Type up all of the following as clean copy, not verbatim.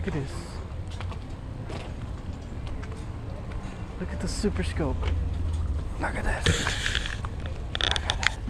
Look at this. Look at the super scope. Look at this. Look at it.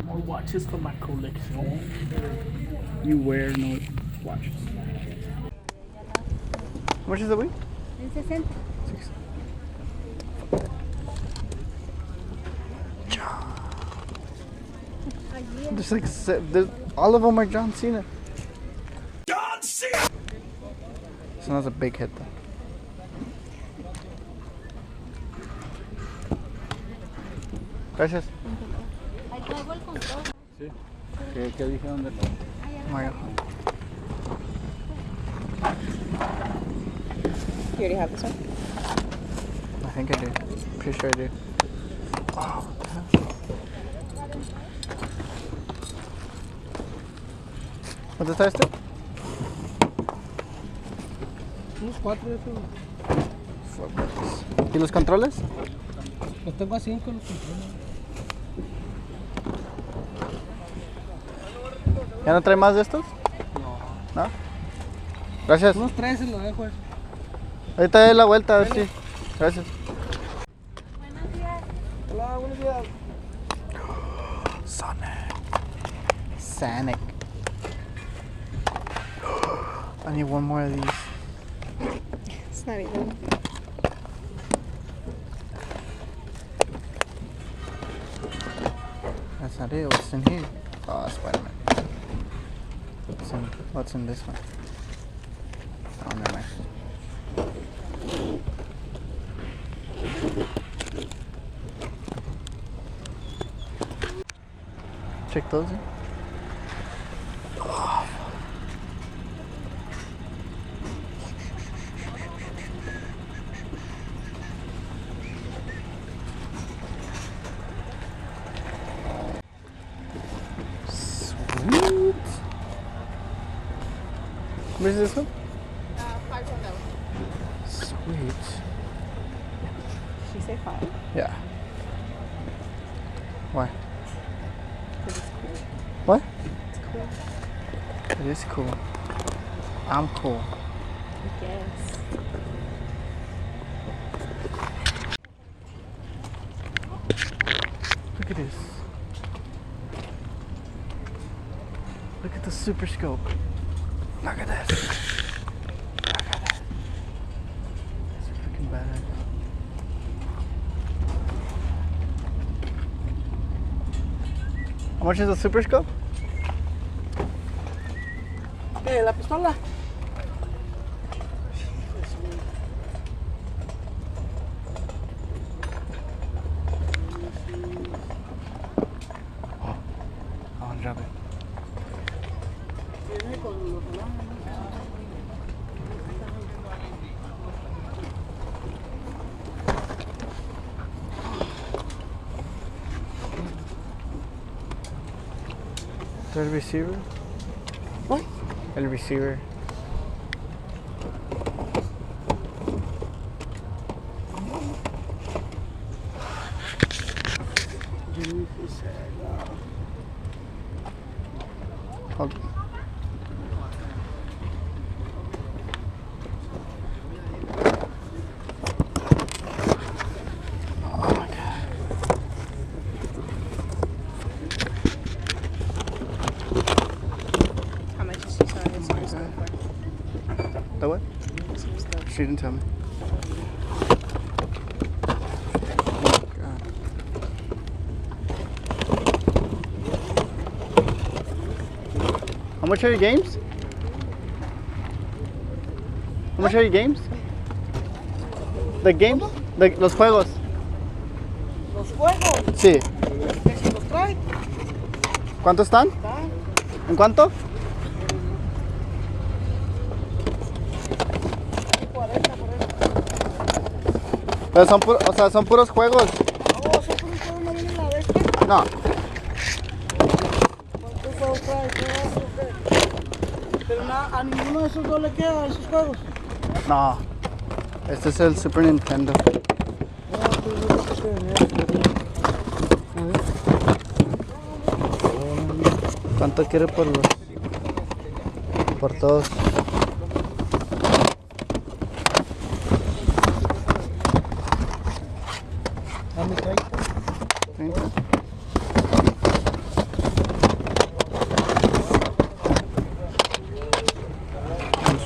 More watches for my collection. You wear no watches. How much is the week? En 60. There's like all of them are John Cena. John Cena. This one has a big head though. Gracias. Ahí traigo el control. Sí. ¿Qué dijeron de todo? You already have this one? I think I do. Pretty sure I do. Oh, ¿cuánto está este? Unos 4 de esos. ¿Y los controles? Los tengo a 5 los controles. ¿Ya no trae más de estos? No. ¿No? Gracias. Unos 13 los dejo eso. Ahorita doy la vuelta a ver si. Gracias. Buenos días. Hola, buenos días. Sonic. I need one more of these. It's not even. That's not it. What's in here? Oh, Spider-Man. What's in this one? Oh, never mind. Check those in. Oh. Sweet. Where's this one? $5. Sweet. She say 5? Yeah. Why? Because it's cool. What? It's cool. It is cool. I'm cool. I guess. Look at this. Look at the super scope. Look at this. Look at it. It's freaking badass. How much is the super scope? La pistola. Oh, I want to drop it. El receiver? What? El receiver. Hold. Oh my god. she didn't tell me. How much are your games? How much are your games? The games? Los juegos. ¿Los juegos? Sí. ¿Qué se los trae? ¿Cuántos están? ¿Está? ¿En cuánto? 40 por eso. Pero son, o sea, son puros juegos. No, son por un juego, no viene la bestia. No. ¿Cuántos juegos trae? Pero a ninguno de esos dos le queda esos juegos. No. Este es el Super Nintendo. ¿Cuánto quiere por los? Por todos. Dame 30. 30.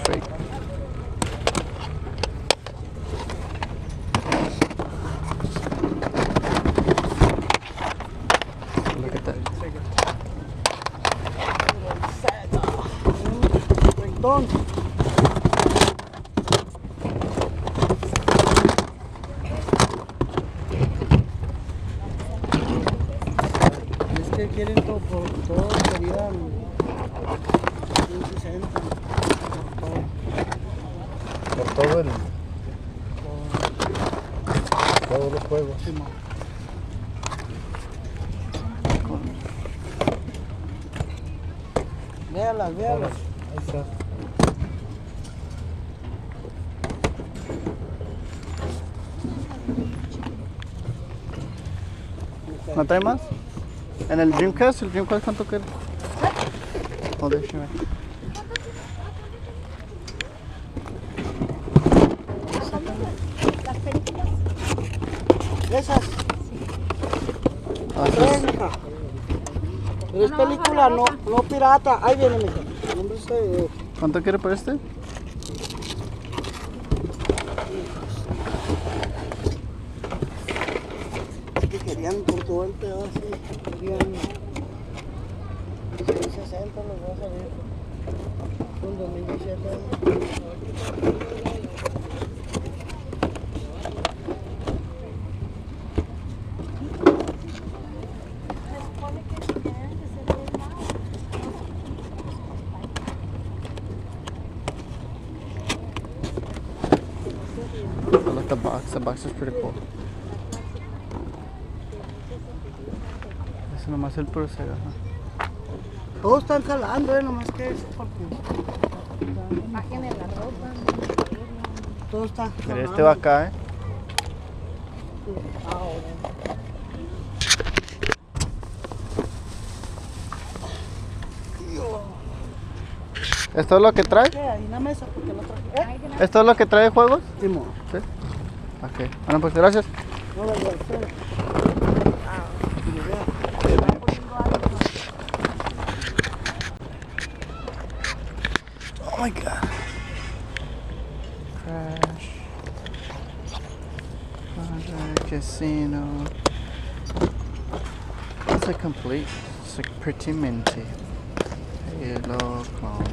Straight. Look at that. Rectón. Es que quieren todo, por todo querían 160 Por todo el. Todos los juegos. Véalas, véalas. Ahí está. ¿No trae más? ¿En el Dreamcast? ¿El Dreamcast cuánto quiere? Oh, déjame. Las películas. Esas. Ah, Tres, sí. mija. Pero es película, no pirata. Ahí viene, mija. Nombre ese video. ¿Cuánto quiere por este? Es que querían por todo el pedo así. Querían 660 los va a salir. Con 2017. Se supone que tienen que ser de más. I like the box. The box is pretty cool. Ese nomás el puro Sega. Ajá. Todos están jalando, nomás que es porque Bájenle la ropa. todo está Mira, jalando. este va acá, ¿Esto es lo que trae? ¿Qué? Hay una mesa porque no traje. ¿Esto es lo que trae juegos? Timo. Sí. Ok. Bueno, pues gracias. No la voy a hacer. Oh my god. Crash. Casino. It's like complete. It's like pretty minty. Hello, clone.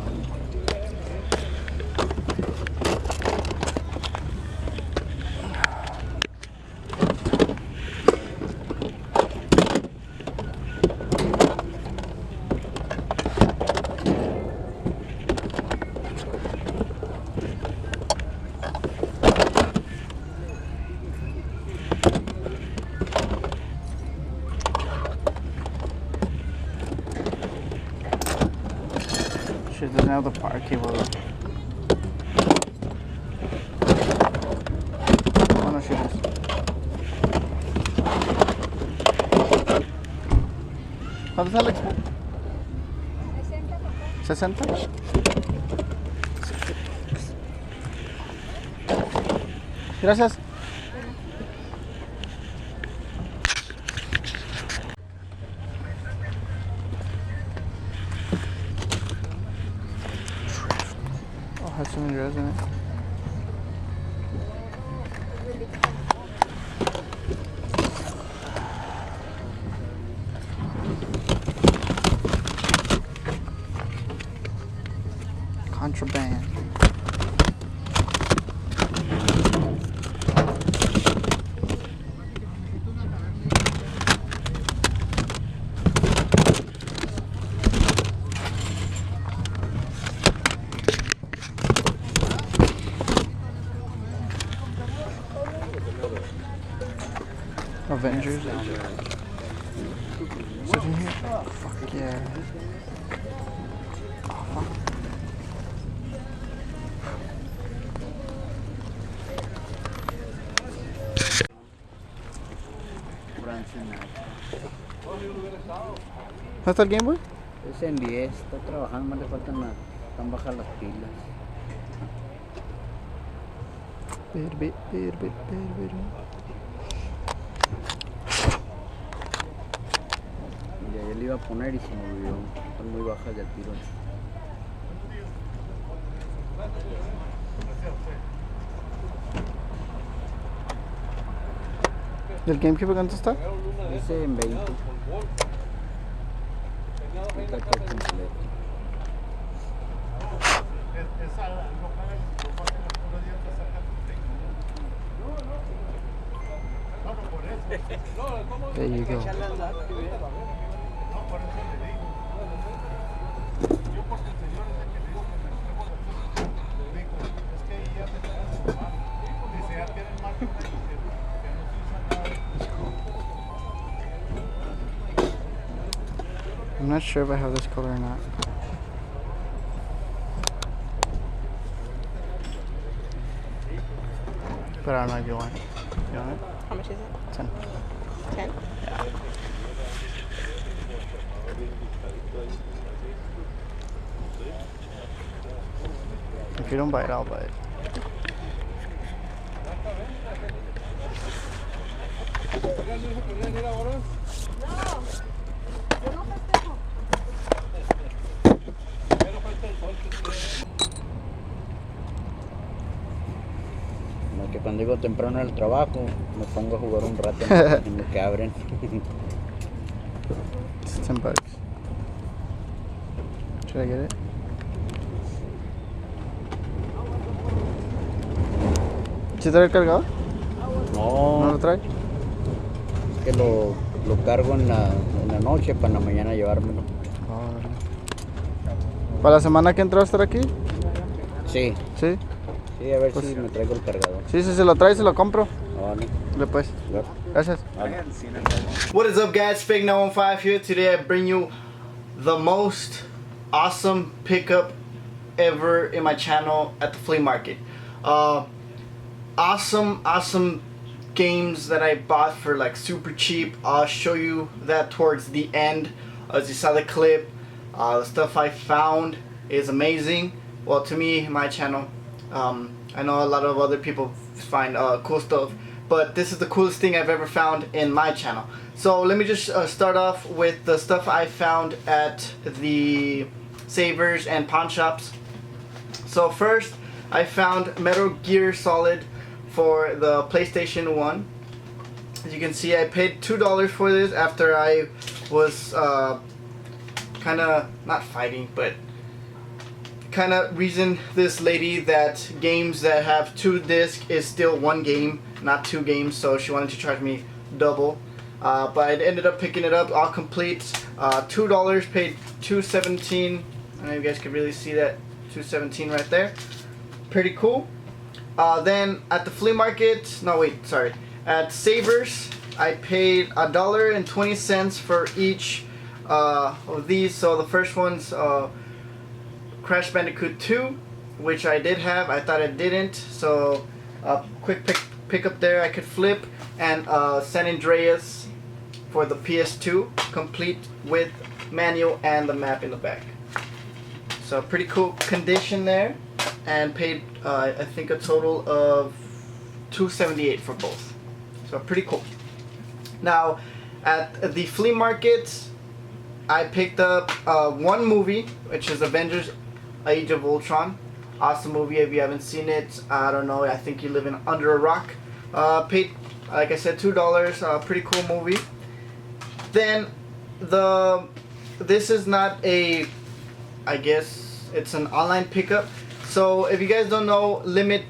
Shit doesn't have the power cable though. Oh no, she does. ¿Cuánto sale? 60. ¿60? Gracias. Oh, has so many rows in it. Contraband. Avengers. Is it in here? Fuck yeah. Oh, fuck. ¿Dónde está el Game Boy? Es en 10, está trabajando, más le faltan están bajas las pilas. Y ayer le iba a poner y se me olvidó. Están muy bajas de tiro. ¿Y el GameCube cuánto está? Ese en 20. Está todo completo. There you go. I'm not sure if I have this color or not. But I don't know if you want it. You want it? How much is it? 10. 10? Yeah. If you don't buy it, I'll buy it. Como que cuando llego temprano al trabajo, me pongo a jugar un rato en lo que abren. It's $10. Should I get it? ¿Sí trae el cargador? ¿No No, lo trae? es que lo cargo en la noche para en la mañana llevármelo. Órale. ¿Para la semana que entra va a estar aquí? Sí, Sí. sí, a ver Pues- si me traigo el cargador. Sí, si se lo trae, se lo compro. Vale. Después. Claro. Gracias. Vale. What is up, guys? Fake 915 here. Today I bring you the most awesome pickup ever in my channel at the flea market. Awesome games that I bought for like super cheap. I'll show you that towards the end. As you saw the clip, the stuff I found is amazing. Well, to me, my channel. I know a lot of other people find cool stuff, but this is the coolest thing I've ever found in my channel. So let me just start off with the stuff I found at the Savers and pawn shops. So first, I found Metal Gear Solid for the PlayStation 1. As you can see, I paid $2 for this after I was kind of not fighting, but kind of reasoned this lady that games that have 2 discs is still 1 game, not 2 games, so she wanted to charge me double. But I ended up picking it up all complete. $2, paid $2.17. I don't know if you guys can really see that, $2.17 right there. Pretty cool. Then at the flea market, no wait, sorry, at Savers, I paid $1.20 for each of these. So the first one's Crash Bandicoot 2, which I did have. I thought I didn't, so quick pick up there. I could flip, and San Andreas for the PS2, complete with manual and the map in the back. So pretty cool condition there, and paid I think a total of $2.78 for both. So pretty cool. Now at the flea market, I picked up one movie, which is Avengers Age of Ultron. Awesome movie. If you haven't seen it, I don't know, I think you live under a rock. Paid, like I said, $2. Pretty cool movie. Then this is not a, I guess it's an online pickup, So if you guys don't know, Limit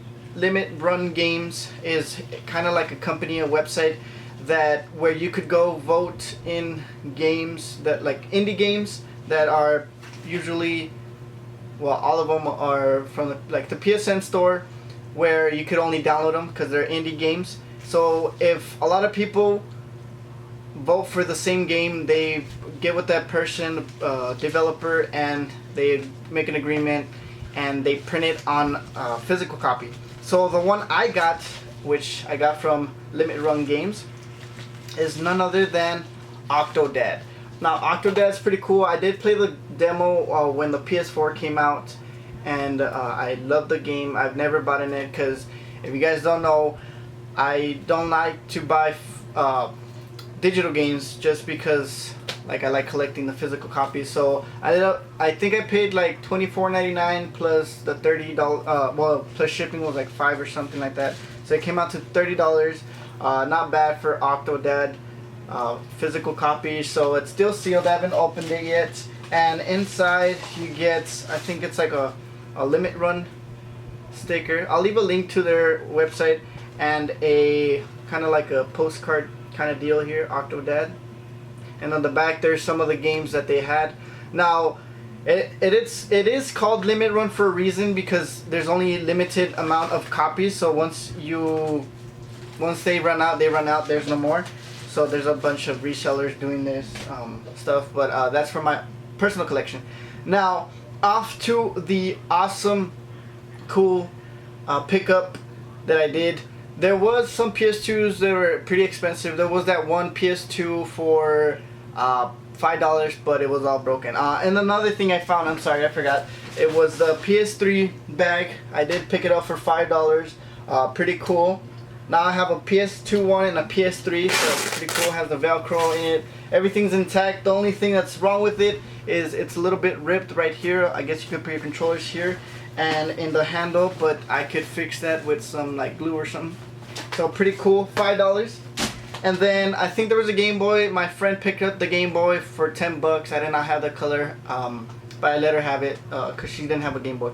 Run Games is kind of like a company, a website that where you could go vote in games that like indie games that are usually, well, all of them are from the PSN store, where you could only download them because they're indie games. So if a lot of people vote for the same game, they get with that person, developer, and they make an agreement and they print it on a physical copy. So the one I got, which I got from Limit Run Games, is none other than Octodad. Now Octodad's pretty cool. I did play the demo when the PS4 came out, and I love the game. I've never bought in it because, if you guys don't know, I don't like to buy digital games just because I like collecting the physical copies. So I think I paid like $24.99 plus the $30 well, plus shipping was like $5 or something like that. So it came out to $30. Not bad for Octodad physical copy. So it's still sealed. I haven't opened it yet. And inside you get, I think it's like a Limit Run sticker. I'll leave a link to their website and a kind of like a postcard kind of deal here, Octodad. And on the back there's some of the games that they had. Now it is called Limit Run for a reason, because there's only limited amount of copies. So once they run out, there's no more. So there's a bunch of resellers doing this stuff, but that's for my personal collection. Now off to the awesome, cool pickup that I did. There was some PS2s that were pretty expensive. There was that one PS2 for $5, but it was all broken. And another thing I found, I'm sorry, I forgot. It was the PS3 bag. I did pick it up for $5. Pretty cool. Now I have a PS2 one and a PS3, so it's pretty cool. It has the Velcro in it. Everything's intact. The only thing that's wrong with it is it's a little bit ripped right here. I guess you could put your controllers here and in the handle, but I could fix that with some like glue or something. So pretty cool, $5. And then I think there was a Game Boy. My friend picked up the Game Boy for $10. I did not have the color, but I let her have it because she didn't have a Game Boy.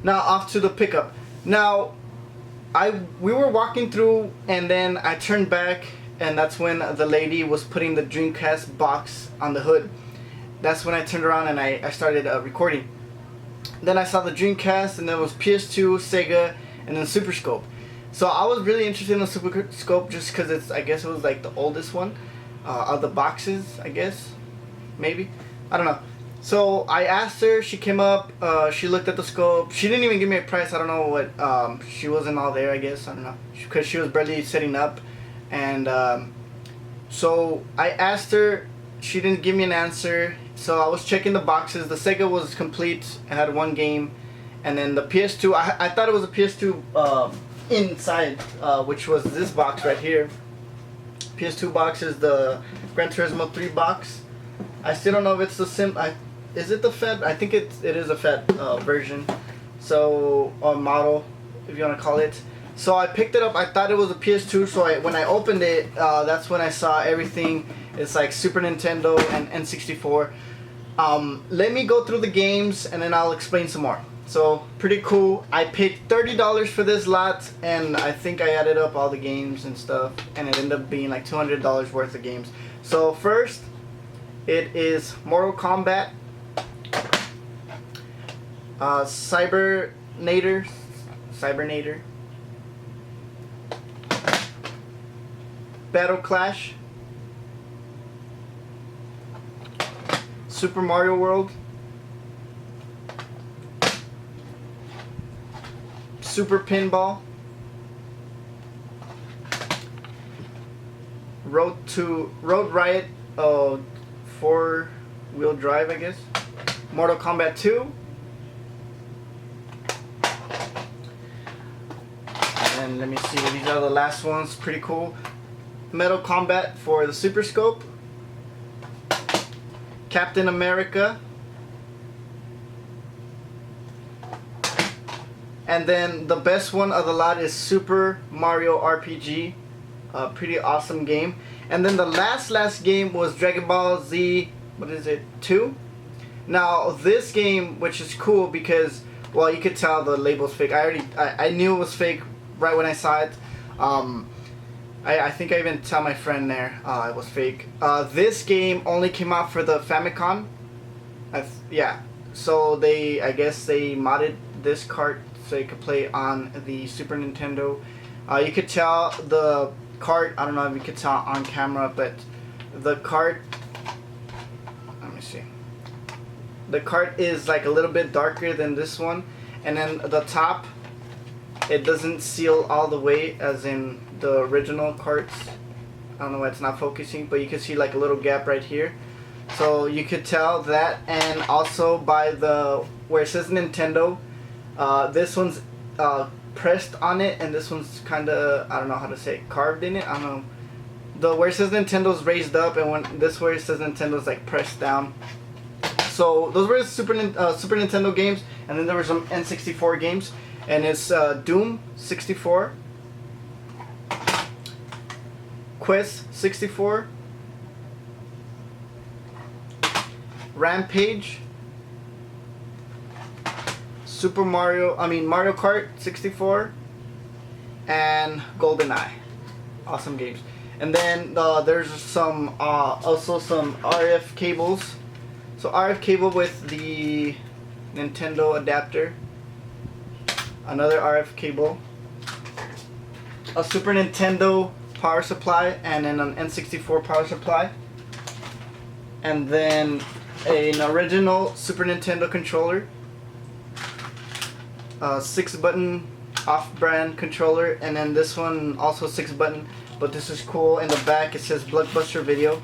Now off to the pickup. Now we were walking through, and then I turned back, and that's when the lady was putting the Dreamcast box on the hood. That's when I turned around and I started recording. Then I saw the Dreamcast, and there was PS2, Sega, and then Super Scope. So I was really interested in the Super Scope just because I guess it was like the oldest one of the boxes, I guess, maybe, I don't know. So I asked her, she came up, she looked at the scope. She didn't even give me a price. I don't know what, she wasn't all there, I guess, I don't know, because she was barely setting up. And so I asked her, she didn't give me an answer. So I was checking the boxes. The Sega was complete, it had one game. And then the PS2, I thought it was a PS2 inside, which was this box right here. PS2 box is the Gran Turismo 3 box. I still don't know if it's the is it the FAT? I think it is a FAT version, so, or model, if you want to call it. So I picked it up. I thought it was a PS2, so when I opened it, that's when I saw everything. It's like Super Nintendo and N64. Let me go through the games and then I'll explain some more. So pretty cool. I paid $30 for this lot, and I think I added up all the games and stuff, and it ended up being like $200 worth of games. So first, it is Mortal Kombat, Cybernator, Battle Clash, Super Mario World, Super Pinball, Road Riot, 4-wheel drive, I guess, Mortal Kombat 2, and let me see, these are the last ones, pretty cool. Metal Combat for the Super Scope, Captain America, and then the best one of the lot is Super Mario RPG. Pretty awesome game. And then the last game was Dragon Ball Z, what is it, 2? Now this game, which is cool because Well, you could tell the label's fake. I knew it was fake right when I saw it. I think I even tell my friend there it was fake. This game only came out for the Famicom. Yeah, so I guess they modded this cart so you could play on the Super Nintendo. You could tell the cart, I don't know if you could tell on camera, but the cart, let me see. The cart is like a little bit darker than this one, and then the top, it doesn't seal all the way as in the original carts. I don't know why it's not focusing, but you can see like a little gap right here. So you could tell that, and also by the where it says Nintendo, this one's pressed on it, and this one's kind of, I don't know how to say it, carved in it. I don't know. The where it says Nintendo's raised up, and when this where it says Nintendo's like pressed down. So those were Super Nintendo games, and then there were some N64 games, and it's Doom 64, Quest 64, Rampage, Mario Kart 64, and GoldenEye. Awesome games. And then there's some also some RF cables. So RF cable with the Nintendo adapter, another RF cable, a Super Nintendo power supply, and then an N64 power supply, and then an original Super Nintendo controller, a 6-button off-brand controller, and then this one also 6-button, but this is cool. In the back it says Blockbuster Video.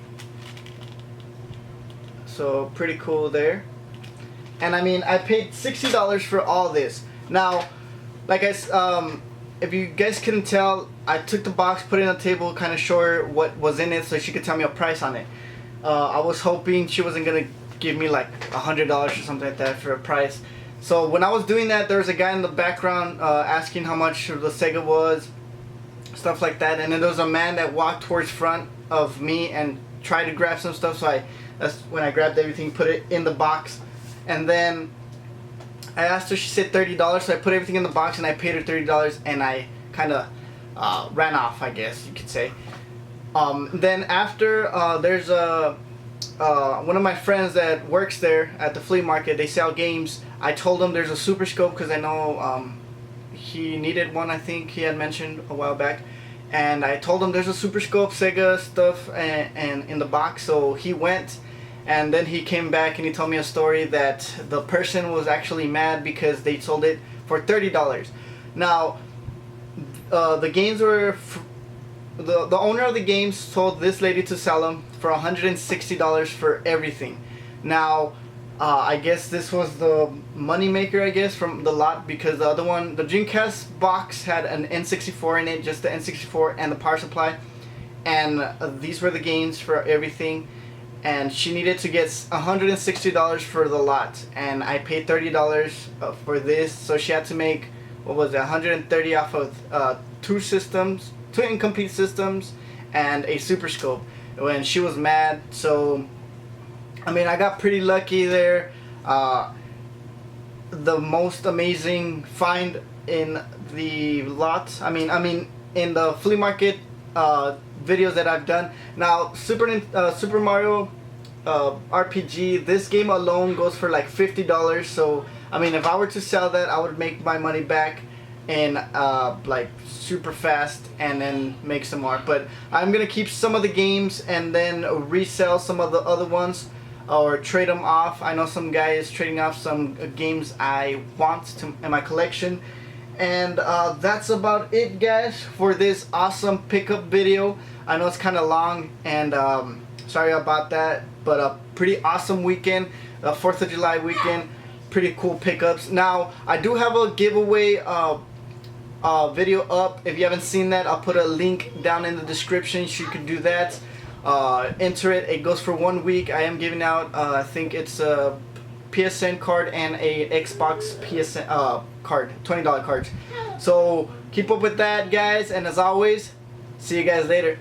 So pretty cool there. And I mean, I paid $60 for all this. Now, like if you guys couldn't tell, I took the box, put it on the table, kind of show her what was in it so she could tell me a price on it. I was hoping she wasn't gonna give me like $100 or something like that for a price. So when I was doing that, there was a guy in the background asking how much the Sega was, stuff like that. And then there was a man that walked towards front of me and tried to grab some stuff. So that's when I grabbed everything, put it in the box, and then I asked her. She said $30, so I put everything in the box and I paid her $30, and I kind of ran off, I guess you could say. Then after there's one of my friends that works there at the flea market. They sell games. I told him there's a Super Scope because I know he needed one. I think he had mentioned a while back. And I told him there's a Super Scope, Sega stuff, and in the box. So he went, and then he came back and he told me a story that the person was actually mad because they sold it for $30. Now, the games were the owner of the games told this lady to sell them for $160 for everything. Now, I guess this was the money maker, I guess, from the lot, because the other one, the Dreamcast box, had an N64 in it, just the N64 and the power supply, and these were the games for everything, and she needed to get $160 for the lot, and I paid $30 for this, so she had to make, what was it, $130 off of two incomplete systems and a Super Scope, when she was mad. So I mean, I got pretty lucky there. The most amazing find in the lot. I mean, in the flea market videos that I've done. Now, Super Mario RPG. This game alone goes for like $50. So I mean, if I were to sell that, I would make my money back in like super fast, and then make some more. But I'm gonna keep some of the games and then resell some of the other ones, or trade them off. I know some guy is trading off some games I want in my collection. And that's about it, guys, for this awesome pickup video. I know it's kind of long, and sorry about that, but a pretty awesome weekend, 4th of July weekend, pretty cool pickups. Now, I do have a giveaway video up. If you haven't seen that, I'll put a link down in the description so you can do that. Enter it. It goes for 1 week. I am giving out I think it's a PSN card and a Xbox PSN card, $20 cards. So keep up with that, guys, and as always, see you guys later.